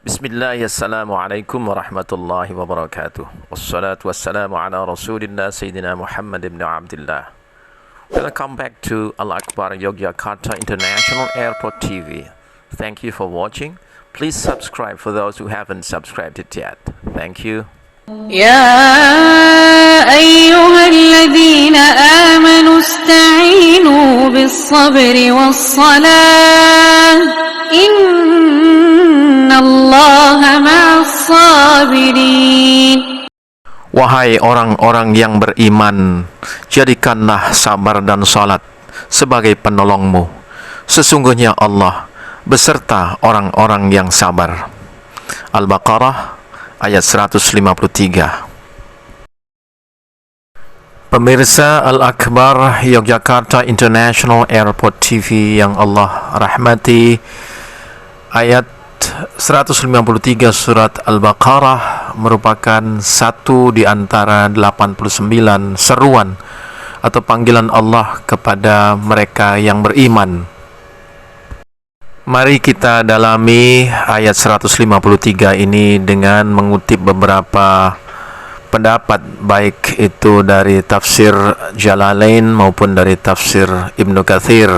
Bismillah, assalamualaikum warahmatullahi wabarakatuh. Wassalatu wassalamu ala rasulillah Sayyidina Muhammad ibn Abdullah. Welcome back to Al-Akbar Yogyakarta International Airport TV. Thank you for watching. Please subscribe for those who haven't subscribed it yet. Thank you. يا أيها الذين آمنوا استعينوا بالصبر والصلاة إن الله مع الصابرين. Wahai orang-orang yang beriman, jadikanlah sabar dan salat sebagai penolongmu. Sesungguhnya Allah beserta orang-orang yang sabar. Al-Baqarah ayat 153. Pemirsa Al-Akbar Yogyakarta International Airport TV yang Allah rahmati, ayat 153 surat Al-Baqarah merupakan satu di antara 89 seruan atau panggilan Allah kepada mereka yang beriman. Mari kita dalami ayat 153 ini dengan mengutip beberapa pendapat, baik itu dari tafsir Jalalain maupun dari tafsir Ibnu Katsir,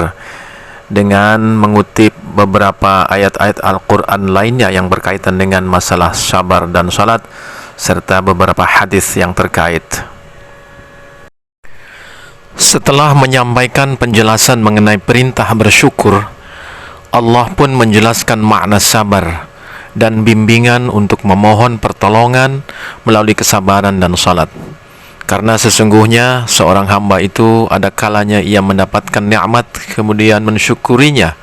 dengan mengutip beberapa ayat-ayat Al-Quran lainnya yang berkaitan dengan masalah sabar dan salat, serta beberapa hadis yang terkait. Setelah menyampaikan penjelasan mengenai perintah bersyukur, Allah pun menjelaskan makna sabar dan bimbingan untuk memohon pertolongan melalui kesabaran dan salat. Karena sesungguhnya seorang hamba itu ada kalanya ia mendapatkan nikmat kemudian mensyukurinya,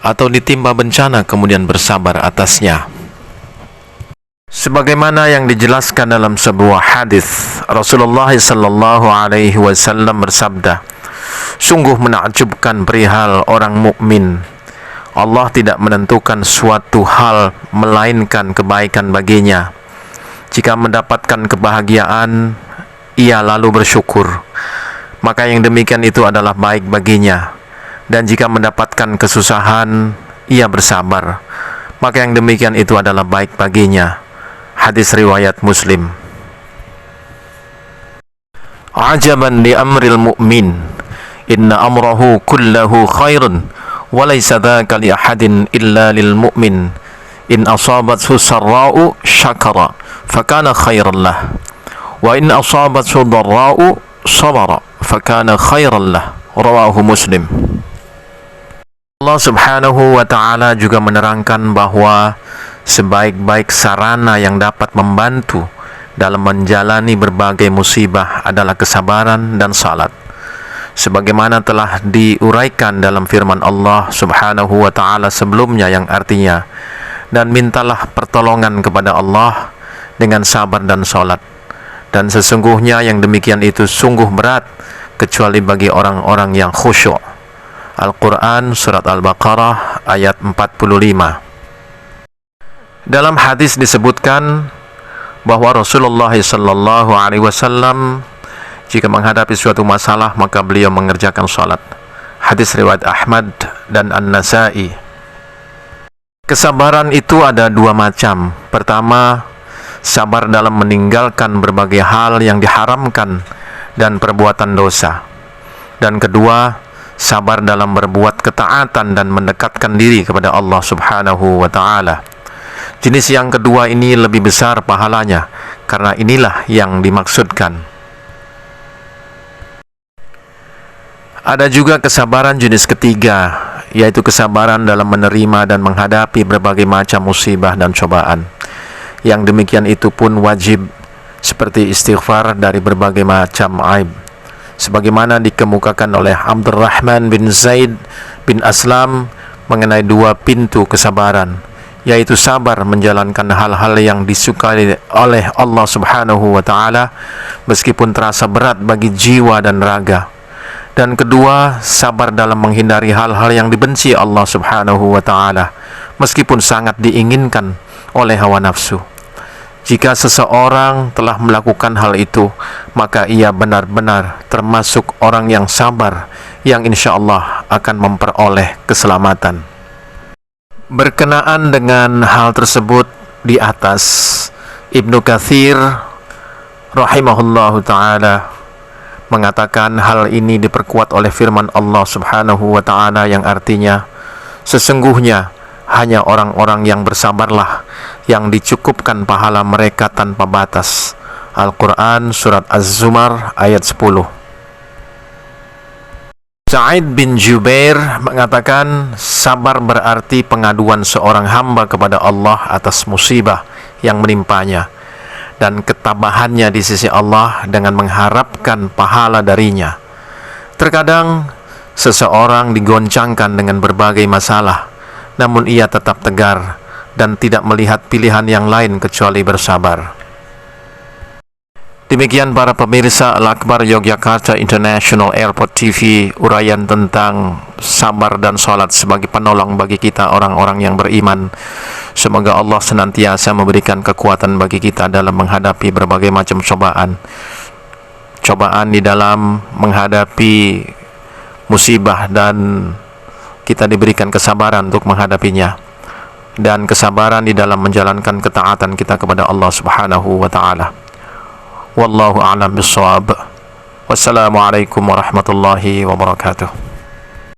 atau ditimpa bencana kemudian bersabar atasnya. Sebagaimana yang dijelaskan dalam sebuah hadis, Rasulullah sallallahu alaihi wasallam bersabda, "Sungguh menakjubkan perihal orang mukmin. Allah tidak menentukan suatu hal melainkan kebaikan baginya. Jika mendapatkan kebahagiaan, ia lalu bersyukur, maka yang demikian itu adalah baik baginya. Dan jika mendapatkan kesusahan, ia bersabar, maka yang demikian itu adalah baik baginya." Hadis riwayat Muslim. Ajaban li amril mu'min, inna amrahu kullahu khairun walaysa dzaka li ahadin illa lil mu'min, in asabathu sarra'u syakara fakana khairan lah, wa in asabathu dharra'u sabara fakana khairan lah. Rawahu Muslim. Allah subhanahu wa ta'ala juga menerangkan bahwa sebaik-baik sarana yang dapat membantu dalam menjalani berbagai musibah adalah kesabaran dan salat, sebagaimana telah diuraikan dalam firman Allah subhanahu wa ta'ala sebelumnya, yang artinya, dan mintalah pertolongan kepada Allah dengan sabar dan salat, dan sesungguhnya yang demikian itu sungguh berat kecuali bagi orang-orang yang khusyuk. Al-Quran surat Al-Baqarah ayat 45. Dalam hadis disebutkan bahwa Rasulullah sallallahu alaihi wasallam jika menghadapi suatu masalah maka beliau mengerjakan salat. Hadis riwayat Ahmad dan An-Nasai. Kesabaran itu ada dua macam. Pertama, sabar dalam meninggalkan berbagai hal yang diharamkan dan perbuatan dosa. Dan kedua, sabar dalam berbuat ketaatan dan mendekatkan diri kepada Allah subhanahu wa ta'ala. Jenis yang kedua ini lebih besar pahalanya, karena inilah yang dimaksudkan. Ada juga kesabaran jenis ketiga, yaitu kesabaran dalam menerima dan menghadapi berbagai macam musibah dan cobaan. Yang demikian itu pun wajib, seperti istighfar dari berbagai macam aib, sebagaimana dikemukakan oleh Abdurrahman bin Zaid bin Aslam mengenai dua pintu kesabaran, yaitu sabar menjalankan hal-hal yang disukai oleh Allah subhanahu wa ta'ala meskipun terasa berat bagi jiwa dan raga. Dan kedua, sabar dalam menghindari hal-hal yang dibenci Allah subhanahu wa ta'ala meskipun sangat diinginkan oleh hawa nafsu. Jika seseorang telah melakukan hal itu, maka ia benar-benar termasuk orang yang sabar, yang insya Allah akan memperoleh keselamatan. Berkenaan dengan hal tersebut di atas, Ibnu Katsir rahimahullahu ta'ala mengatakan hal ini diperkuat oleh firman Allah subhanahu wa ta'ala yang artinya, sesungguhnya hanya orang-orang yang bersabarlah yang dicukupkan pahala mereka tanpa batas. Al-Quran Surat Az-Zumar ayat 10. Sa'id bin Jubair mengatakan, sabar berarti pengaduan seorang hamba kepada Allah atas musibah yang menimpanya dan ketabahannya di sisi Allah dengan mengharapkan pahala darinya. Terkadang seseorang digoncangkan dengan berbagai masalah, namun ia tetap tegar dan tidak melihat pilihan yang lain kecuali bersabar. Demikian para pemirsa Al-Akbar Yogyakarta International Airport TV, uraian tentang sabar dan sholat sebagai penolong bagi kita orang-orang yang beriman. Semoga Allah senantiasa memberikan kekuatan bagi kita dalam menghadapi berbagai macam cobaan. Cobaan di dalam menghadapi musibah, dan kita diberikan kesabaran untuk menghadapinya, dan kesabaran di dalam menjalankan ketaatan kita kepada Allah Subhanahu wa ta'ala. Wallahu a'lam bissawab. Wassalamualaikum warahmatullahi wabarakatuh.